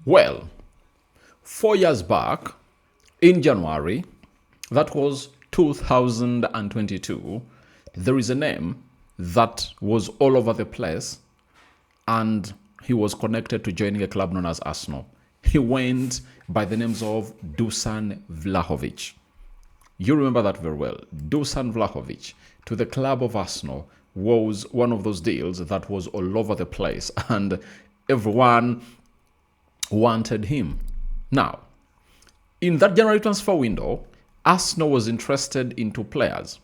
Well, 4 years back, in January, that was 2022, there is a name that was all over the place, and he was connected to joining a club known as Arsenal. He went by the names of Dusan Vlahović. You remember that very well. Dusan Vlahović to the club of Arsenal was one of those deals that was all over the place, and everyone wanted him. Now, in that January transfer window, Arsenal was interested in two players.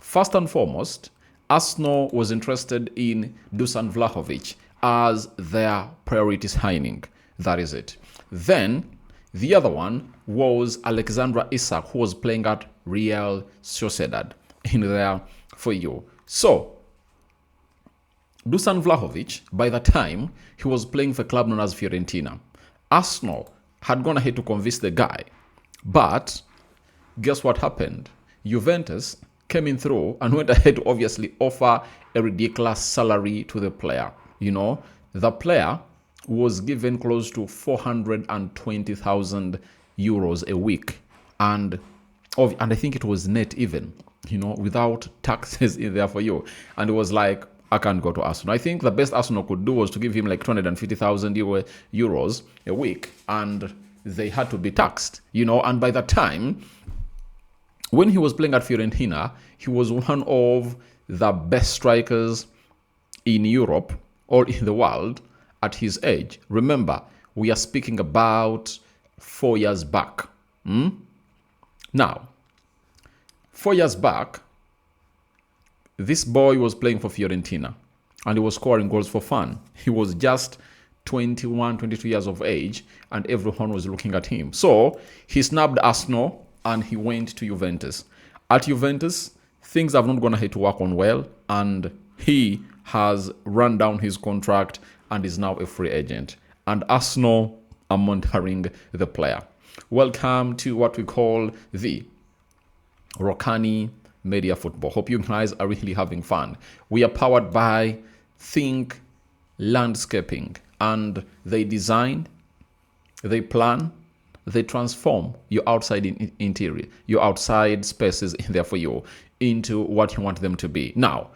First and foremost, Arsenal was interested in Dusan Vlahović as their priority signing. That is it. Then, the other one was Alexandra Isak, who was playing at Real Sociedad in there for you. So, Dusan Vlahović, by the time he was playing for a club known as Fiorentina, Arsenal had gone ahead to convince the guy. But guess what happened? Juventus came in through and went ahead to obviously offer a ridiculous salary to the player. You know, the player was given close to 420,000 euros a week. And I think it was net even, you know, without taxes in there for you. And it was like, I can't go to Arsenal. I think the best Arsenal could do was to give him like 250,000 euros a week, and they had to be taxed, you know. And by the time, when he was playing at Fiorentina, he was one of the best strikers in Europe or in the world at his age. Remember, we are speaking about 4 years back. Now, 4 years back, this boy was playing for Fiorentina and he was scoring goals for fun. He was just 21, 22 years of age, and everyone was looking at him. So he snubbed Arsenal and he went to Juventus. At Juventus, things have not gone ahead to work on well, and he has run down his contract and is now a free agent. And Arsenal are monitoring the player. Welcome to what we call the Rokani Media Football. Hope you guys are really having fun. We are powered by Think Landscaping, and they design, they plan, they transform your outside interior, your outside spaces in there for you into what you want them to be. Now,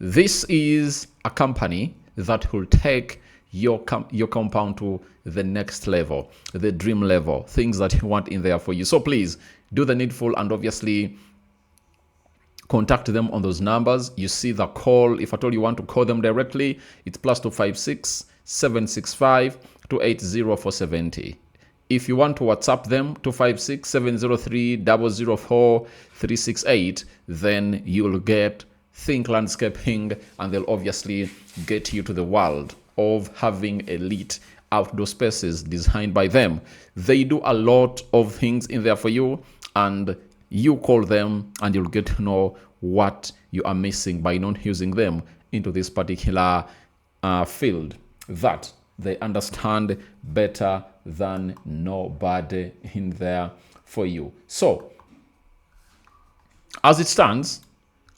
this is a company that will take your compound to the next level, the dream level, things that you want in there for you. So please do the needful and obviously contact them on those numbers. You see the call. If at all you want to call them directly, it's +256 765 280 470. If you want to WhatsApp them, 256 703 004 368, then you'll get Think Landscaping, and they'll obviously get you to the world of having elite outdoor spaces designed by them. They do a lot of things in there for you, and you call them and you'll get to know what you are missing by not using them into this particular field that they understand better than nobody in there for you. So, as it stands,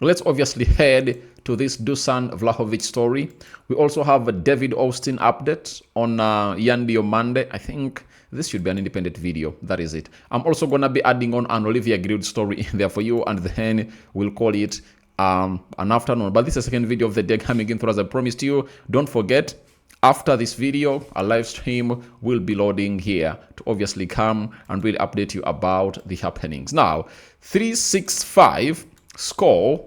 let's obviously head to this Dusan Vlahović story. We also have a David Austin update on Yandio Monday. I think this should be an independent video. That is it. I'm also going to be adding on an Olivier Giroud story in there for you, and then we'll call it an afternoon. But this is the second video of the day coming in through, as I promised you. Don't forget, after this video, a live stream will be loading here to obviously come and really update you about the happenings. Now, 365 score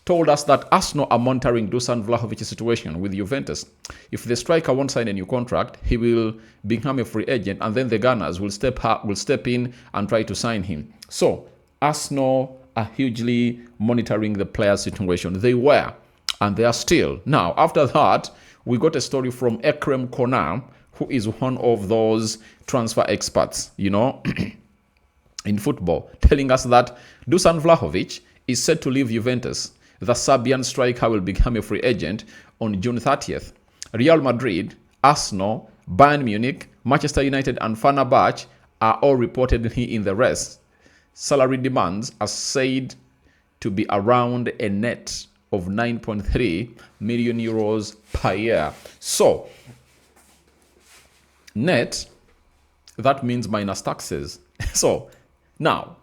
told us that Arsenal are monitoring Dusan Vlahovic's situation with Juventus. If the striker won't sign a new contract, he will become a free agent, and then the Gunners will step in and try to sign him. So Arsenal are hugely monitoring the player's situation. They were, and they are still. Now, after that, we got a story from Ekrem Konar, who is one of those transfer experts, you know, in football, telling us that Dusan Vlahović is set to leave Juventus. The Serbian striker will become a free agent on June 30th. Real Madrid, Arsenal, Bayern Munich, Manchester United, and Fenerbahce are all reportedly in the race. Salary demands are said to be around a net of 9.3 million euros per year. So, net That means minus taxes. So, now,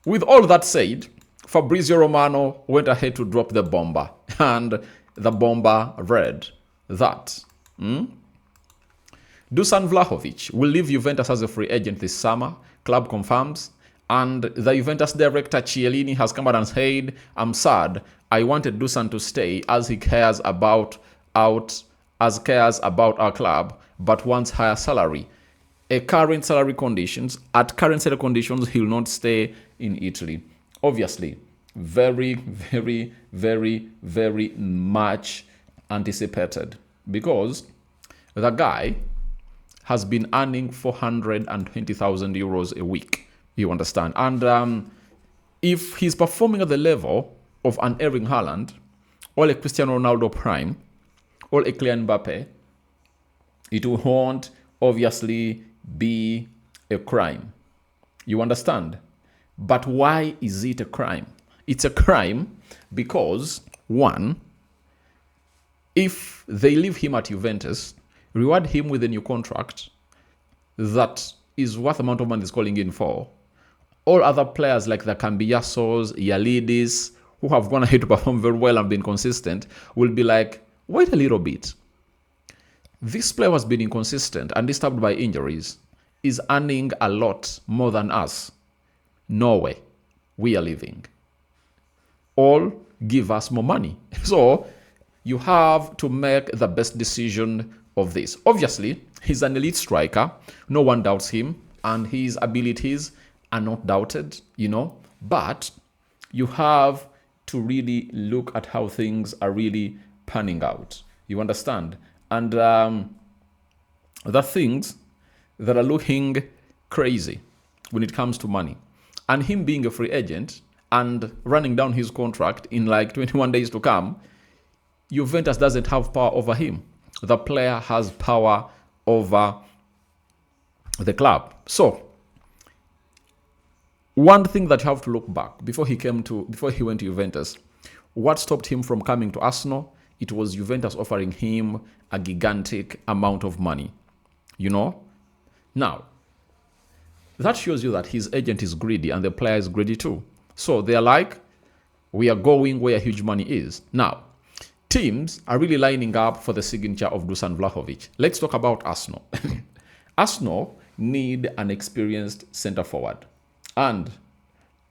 with all that said, Fabrizio Romano went ahead to drop the bomber. And the bomber read that Dusan Vlahović will leave Juventus as a free agent this summer. Club confirms. And the Juventus director Chiellini has come out and said, I'm sad. I wanted Dusan to stay as he cares about our club, but wants higher salary. At current salary conditions, he will not stay in Italy. Obviously, very, very, very, very much anticipated, because the guy has been earning 420,000 euros a week. You understand? And if he's performing at the level of an Erling Haaland, or a Cristiano Ronaldo prime, or a Kylian Mbappe, it won't obviously be a crime. You understand? But why is it a crime? It's a crime because, one, if they leave him at Juventus, reward him with a new contract that is worth the amount of money he's calling in for, all other players like the Cambiasos, Yalidis, who have gone ahead to perform very well and been consistent, will be like, wait a little bit. This player has been inconsistent and disturbed by injuries, is earning a lot more than us. No way. We are leaving. All give us more money. So you have to make the best decision of this. Obviously, he's an elite striker. No one doubts him, and his abilities are not doubted, but you have to really look at how things are really panning out. You understand? And the things that are looking crazy when it comes to money, and him being a free agent and running down his contract in like 21 days to come, Juventus doesn't have power over him. The player has power over the club. So, one thing that you have to look back before he went to Juventus, what stopped him from coming to Arsenal? It was Juventus offering him a gigantic amount of money. Now, that shows you that his agent is greedy and the player is greedy too. So they're like, we are going where huge money is. Now, teams are really lining up for the signature of Dusan Vlahović. Let's talk about Arsenal. Arsenal need an experienced center forward. And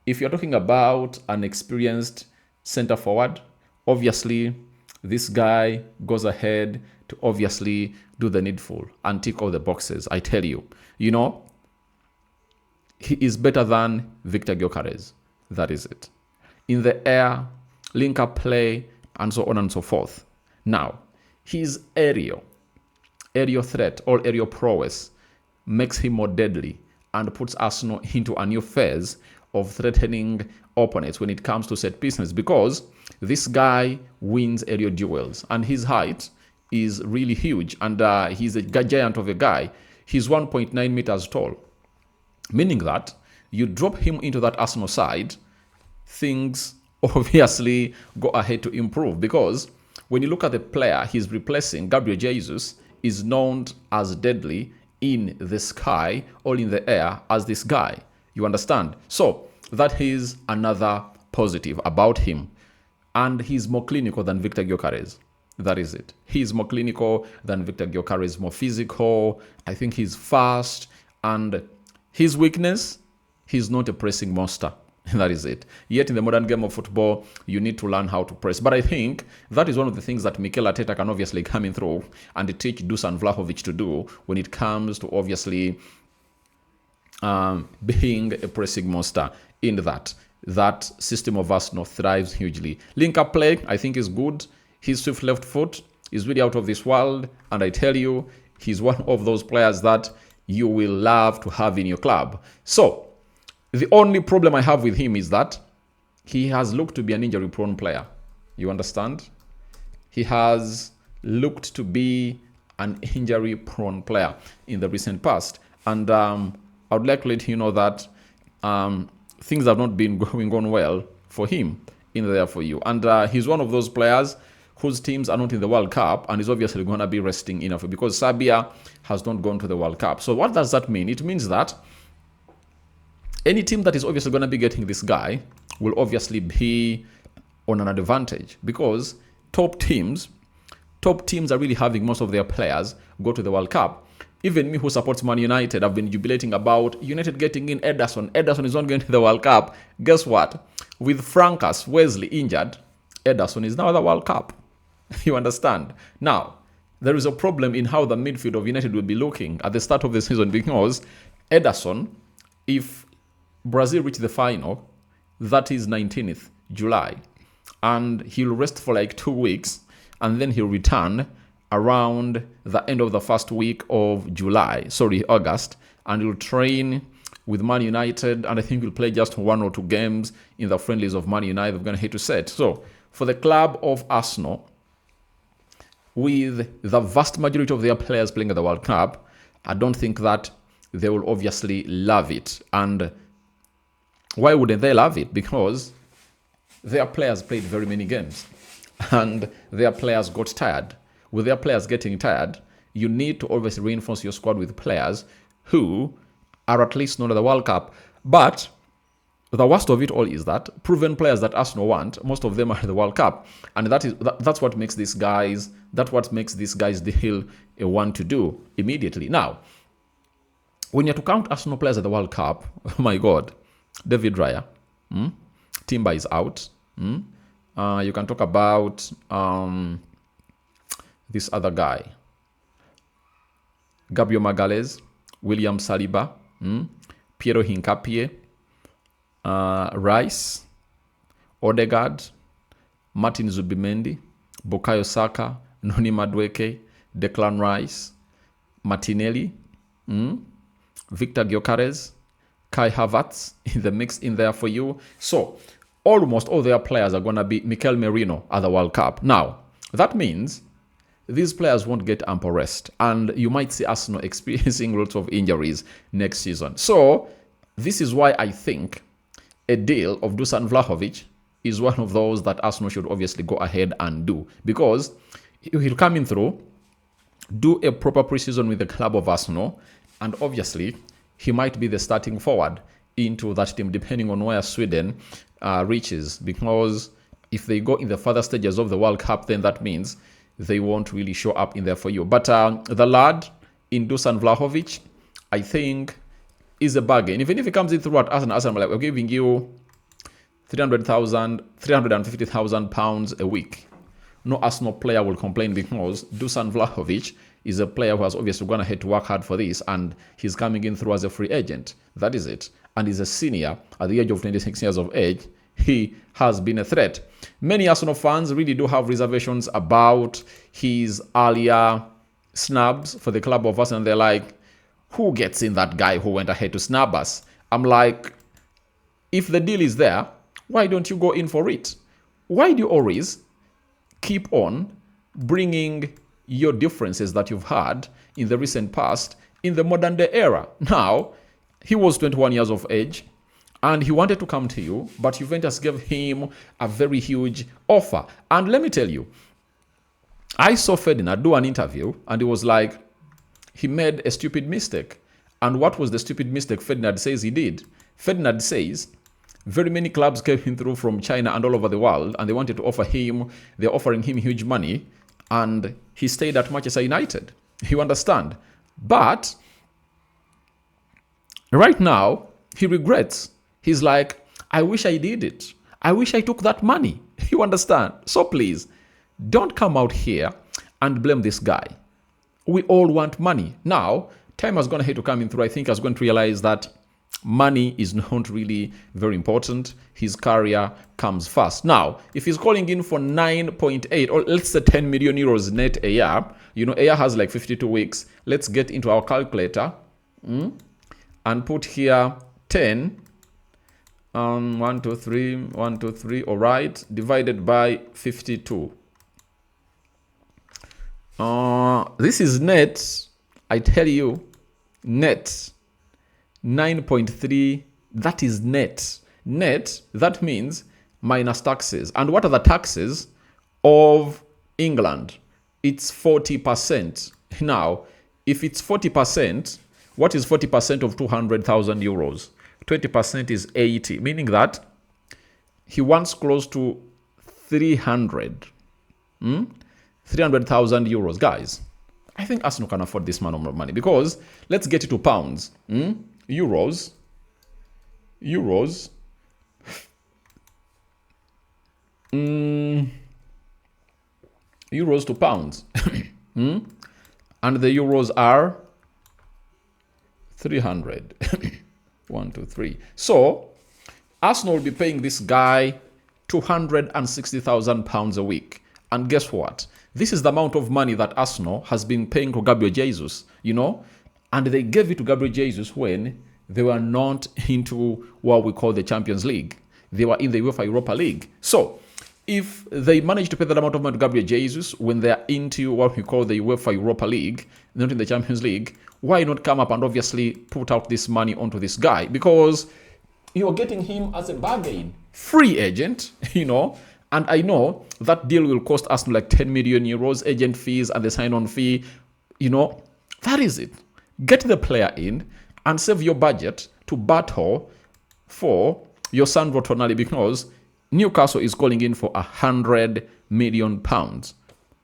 if you're talking about an experienced center forward, obviously this guy goes ahead to obviously do the needful and tick all the boxes. I tell you, he is better than Victor Gyökeres. That is it. In the air, link up play, and so on and so forth. Now, his aerial threat or aerial prowess makes him more deadly and puts Arsenal into a new phase of threatening opponents when it comes to set pieces, because this guy wins aerial duels and his height is really huge, and he's a giant of a guy. He's 1.9 meters tall, meaning that you drop him into that Arsenal side, things obviously go ahead to improve, because when you look at the player he's replacing, Gabriel Jesus is known as deadly in the sky or in the air as this guy. You understand? So that is another positive about him. And he's more clinical than Victor Gyökeres. That is it. He's more clinical than Victor Gyökeres, more physical. I think he's fast. And his weakness, he's not a pressing monster. That is it. Yet in the modern game of football, you need to learn how to press. But I think that is one of the things that Mikel Arteta can obviously come in through and teach Dusan Vlahović to do when it comes to obviously being a pressing monster in that. That system of Arsenal thrives hugely. Link-up play, I think, is good. His swift left foot is really out of this world. And I tell you, he's one of those players that you will love to have in your club. So, the only problem I have with him is that he has looked to be an injury-prone player. You understand? He has looked to be an injury-prone player in the recent past. And I would like to let you know that things have not been going on well for him in there for you. And he's one of those players whose teams are not in the World Cup and is obviously going to be resting enough because Serbia has not gone to the World Cup. So what does that mean? It means that any team that is obviously going to be getting this guy will obviously be on an advantage because top teams are really having most of their players go to the World Cup. Even me who supports Man United, I've been jubilating about United getting in Ederson. Ederson is not going to the World Cup. Guess what? With Francis Wesley injured, Ederson is now at the World Cup. You understand? Now, there is a problem in how the midfield of United will be looking at the start of the season because Ederson, if Brazil reach the final, that is 19th July, and he'll rest for like 2 weeks, and then he'll return around the end of the first week of August, and he'll train with Man United, and I think he'll play just 1 or 2 games in the friendlies of Man United. They're going to hit to set. So for the club of Arsenal, with the vast majority of their players playing at the World Cup, I don't think that they will obviously love it. And why wouldn't they love it? Because their players played very many games and their players got tired. With their players getting tired, you need to always reinforce your squad with players who are at least not at the World Cup. But the worst of it all is that proven players that Arsenal want, most of them are at the World Cup, and that's what makes these guys deal a want to do immediately. Now, when you're to count Arsenal players at the World Cup, oh my God, David Raya, Timber is out. You can talk about this other guy, Gabriel Magalhaes, William Saliba, Piero Hincapié, Rice, Odegaard, Martin Zubimendi, Bukayo Saka, Noni Madueke, Declan Rice, Martinelli, Victor Gyökeres, Kai Havertz in the mix in there for you. So almost all their players are going to be Mikel Merino at the World Cup. Now, that means these players won't get ample rest, and you might see Arsenal experiencing lots of injuries next season. So this is why I think a deal of Dusan Vlahović is one of those that Arsenal should obviously go ahead and do, because he'll come in through, do a proper preseason with the club of Arsenal, and obviously he might be the starting forward into that team depending on where Sweden reaches, because if they go in the further stages of the World Cup, then that means they won't really show up in there for you. But the lad in Dusan Vlahović, I think, is a bargain. Even if he comes in through at Arsenal, like, we're giving you 350,000 pounds a week. No Arsenal player will complain, because Dusan Vlahović is a player who has obviously gone ahead to work hard for this, and he's coming in through as a free agent. That is it. And he's a senior at the age of 26 years of age. He has been a threat. Many Arsenal fans really do have reservations about his earlier snubs for the club of Arsenal. They're like, who gets in that guy who went ahead to snub us? I'm like, if the deal is there, why don't you go in for it? Why do you always keep on bringing your differences that you've had in the recent past in the modern day era? Now, he was 21 years of age, and he wanted to come to you, but Juventus gave him a very huge offer. And let me tell you, I saw Ferdinand do an interview, and it was like he made a stupid mistake. And what was the stupid mistake Ferdinand says he did? Ferdinand says very many clubs came in through from China and all over the world, and they wanted to offer him, they're offering him huge money, and he stayed at Manchester United. You understand? But right now, he regrets. He's like, I wish I did it. I wish I took that money. You understand? So please, don't come out here and blame this guy. We all want money. Now, time has gone ahead to come in through. I think has going to realize that money is not really very important. His career comes first. Now, if he's calling in for 9.8 or let's say 10 million euros net a year, a year has like 52 weeks. Let's get into our calculator and put here 10. 1, 2, 3, all right, divided by 52. This is net, I tell you, net 9.3. That is net. Net, that means minus taxes. And what are the taxes of England, it's 40%. Now, if it's 40%, what is 40% of 200,000 euros? 20% is 80, meaning that he wants close to 300,000 euros. Guys, I think Arsenal can afford this amount of money because let's get it to pounds. Euros. Euros to pounds. And the euros are 300. 1, 2, 3. So Arsenal will be paying this guy £260,000 a week. And guess what? This is the amount of money that Arsenal has been paying to Gabriel Jesus, you know? And they gave it to Gabriel Jesus when they were not into what we call the Champions League. They were in the UEFA Europa League. So if they manage to pay that amount of money to Gabriel Jesus when they're into what we call the UEFA Europa League, not in the Champions League, why not come up and obviously put out this money onto this guy? Because you're getting him as a bargain. Free agent, you know. And I know that deal will cost us like 10 million euros, agent fees and the sign-on fee. You know, that is it. Get the player in and save your budget to battle for your Sandro Tonali because Newcastle is calling in for £100 million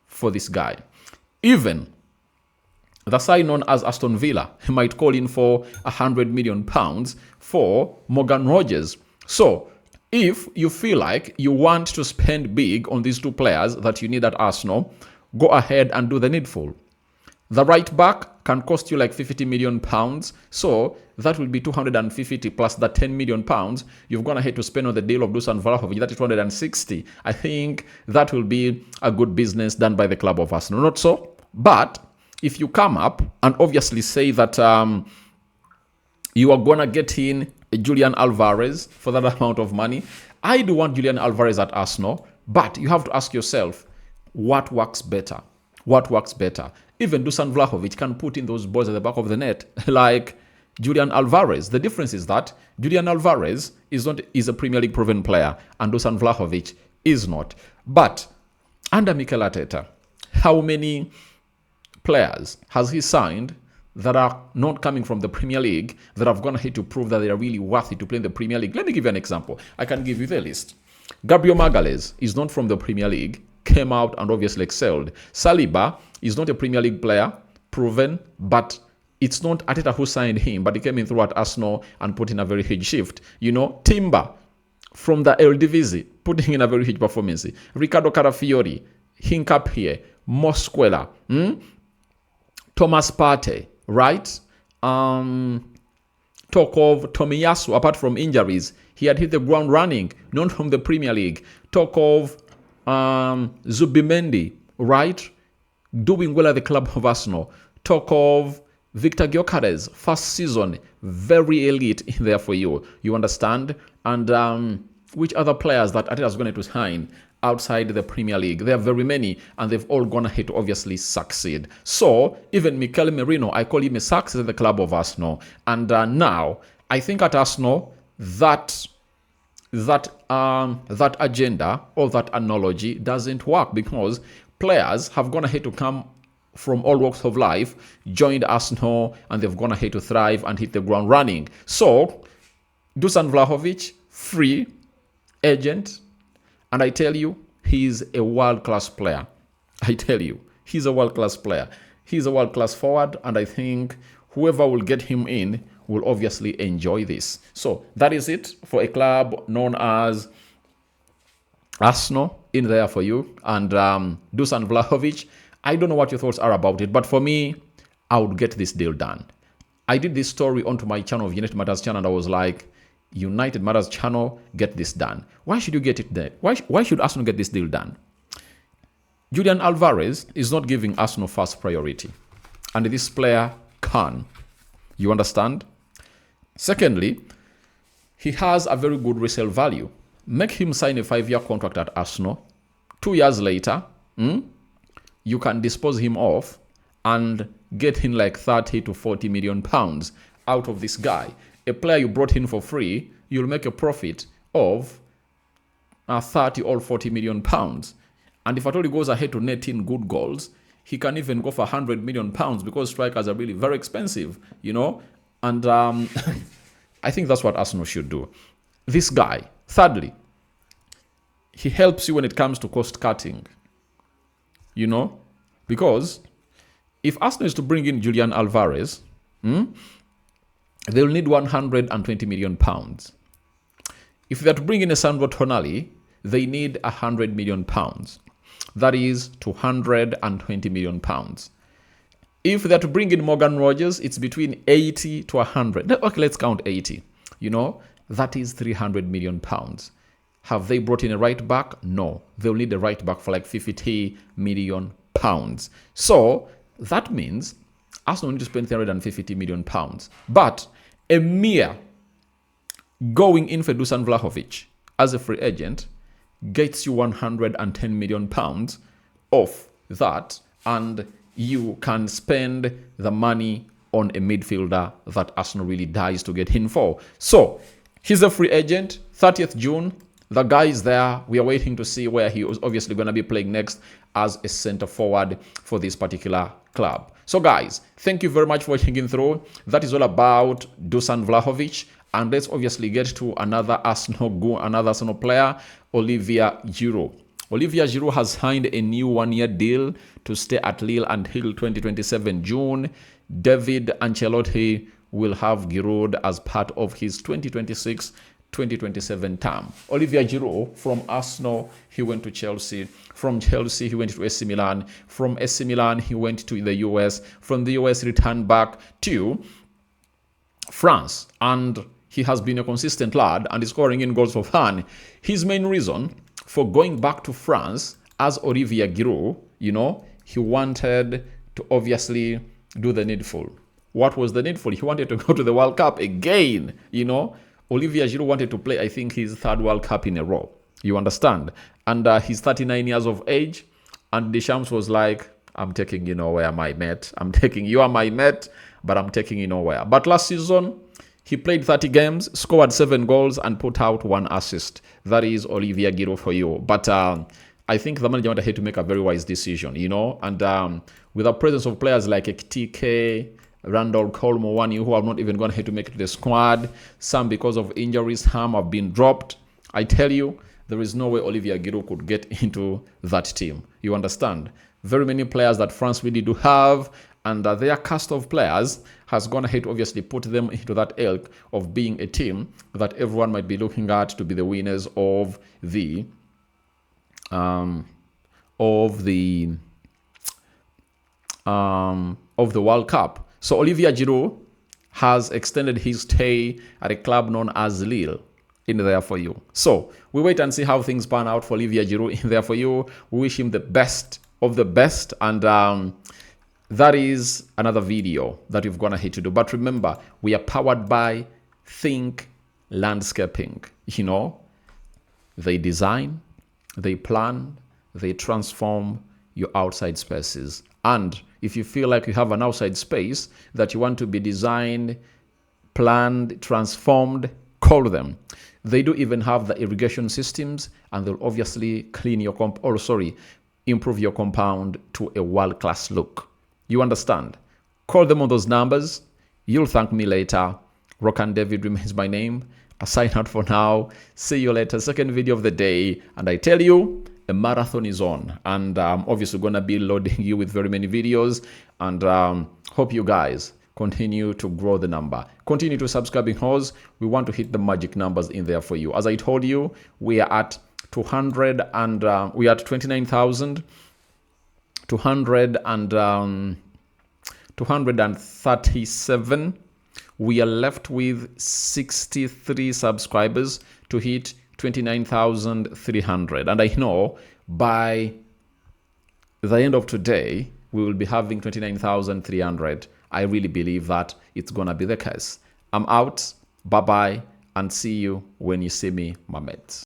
for this guy. Even the side known as Aston Villa might call in for £100 million for Morgan Rogers. So if you feel like you want to spend big on these two players that you need at Arsenal, go ahead and do the needful. The right back can cost you like £50 million. So that will be 250 plus the £10 million you've gone ahead to spend on the deal of Dusan Vlahović. That is 260. I think that will be a good business done by the club of Arsenal. Not so? But if you come up and obviously say that you are going to get in Julian Alvarez for that amount of money, I do want Julian Alvarez at Arsenal, but you have to ask yourself, what works better? What works better? Even Dusan Vlahović can put in those balls at the back of the net like Julian Alvarez. The difference is that Julian Alvarez is a Premier League proven player and Dusan Vlahović is not. But under Mikel Arteta, how many players has he signed that are not coming from the Premier League that have gone ahead to prove that they are really worthy to play in the Premier League? Let me give you an example. I can give you the list. Gabriel Magalhaes is not from the Premier League, came out and obviously excelled. Saliba is not a Premier League player, proven, but it's not Arteta who signed him, but he came in through at Arsenal and put in a very huge shift. You know, Timber from the Eredivisie, putting in a very huge performance. Ricardo Carafiori, Hincapié, Mosquera, Thomas Partey, right? Talk of Tomiyasu, apart from injuries, he had hit the ground running, not from the Premier League. Talk of Zubimendi, right? Doing well at the club of Arsenal. Talk of Victor Gyökeres, first season, very elite in there for you. You understand? And which other players that Arteta is going to sign outside the Premier League? There are very many, and they've all gone ahead to obviously succeed. So even Mikel Merino, I call him a success at the club of Arsenal. And now I think at Arsenal that agenda or that analogy doesn't work because players have gone ahead to come from all walks of life, joined Arsenal, and they've gone ahead to thrive and hit the ground running. So Dusan Vlahović, free agent, and I tell you, he's a world-class player. I tell you, he's a world-class player. He's a world-class forward, and I think whoever will get him in will obviously enjoy this. So that is it for a club known as Arsenal in there for you. And Dusan Vlahović, I don't know what your thoughts are about it, but for me, I would get this deal done. I did this story onto my channel, United Matters channel, and I was like, United Matters channel, get this done. Why should you get it done? Why should Arsenal get this deal done? Julian Alvarez is not giving Arsenal first priority, and this player can. You understand? Secondly, he has a very good resale value. Make him sign a 5-year contract at Arsenal. 2 years later, you can dispose him off and get in like 30 to 40 million pounds out of this guy. A player you brought in for free, you'll make a profit of 30 or 40 million pounds. And if at all he goes ahead to net in good goals, he can even go for £100 million because strikers are really very expensive, And I think that's what Arsenal should do. This guy, thirdly, he helps you when it comes to cost cutting, because if Arsenal is to bring in Julian Alvarez, they'll need £120 million. If they're to bring in a Sandro Tonali, they need £100 million. That is £220 million. If they're to bring in Morgan Rogers, it's between 80 to 100. Okay, let's count 80. That is £300 million. Have they brought in a right back? No. They'll need a right back for like £50 million. So that means Arsenal need to spend £350 million. But a mere going in for Dusan Vlahović as a free agent gets you £110 million off that, and you can spend the money on a midfielder that Arsenal really dies to get in for. So he's a free agent, 30th June. The guy is there. We are waiting to see where he is obviously going to be playing next as a center forward for this particular club. So guys, thank you very much for watching through. That is all about Dusan Vlahović. And let's obviously get to another Arsenal player, Olivier Giroud. Olivier Giroud has signed a new one-year deal to stay at Lille until 2027 June. David Ancelotti will have Giroud as part of his 2026-2027 term. Olivier Giroud, from Arsenal, he went to Chelsea. From Chelsea, he went to AC Milan. From AC Milan, he went to the US. From the US, he returned back to France. And he has been a consistent lad and is scoring in goals for fun. His main reason for going back to France as Olivier Giroud, he wanted to obviously do the needful. What was the needful? He wanted to go to the World Cup again, Olivier Giroud wanted to play, I think, his third World Cup in a row. You understand? And he's 39 years of age. And Deschamps was like, I'm taking you nowhere, my mate. You are my mate, but I'm taking you nowhere. But last season, he played 30 games, scored 7 goals, and put out 1 assist. That is Olivier Giroud for you. But I think the manager wanted to make a very wise decision, And with the presence of players like TK, Randall Colmowani, who have not even gone ahead to make it to the squad, some because of injuries, some have been dropped. I tell you, there is no way Olivier Giroud could get into that team. You understand? Very many players that France really do have, and their cast of players has gone ahead to obviously put them into that ilk of being a team that everyone might be looking at to be the winners of the World Cup. So Olivier Giroud has extended his stay at a club known as Lille in there for you. So we wait and see how things pan out for Olivier Giroud in there for you. We wish him the best of the best, and that is another video that we've gone ahead to do. But remember, we are powered by Think Landscaping. They design, they plan, they transform your outside spaces. And if you feel like you have an outside space that you want to be designed, planned, transformed, call them. They do even have the irrigation systems, and they'll obviously clean your improve your compound to a world-class look. You understand? Call them on those numbers. You'll thank me later. Rokani David remains my name. I sign out for now. See you later. Second video of the day. And I tell you, a marathon is on. And I'm obviously going to be loading you with very many videos. And hope you guys continue to grow the number. Continue to subscribe because we want to hit the magic numbers in there for you. As I told you, we are at 200 and we are at 29,000. 237. We are left with 63 subscribers to hit 29,300. And I know by the end of today, we will be having 29,300. I really believe that it's going to be the case. I'm out. Bye-bye. And see you when you see me, my mates.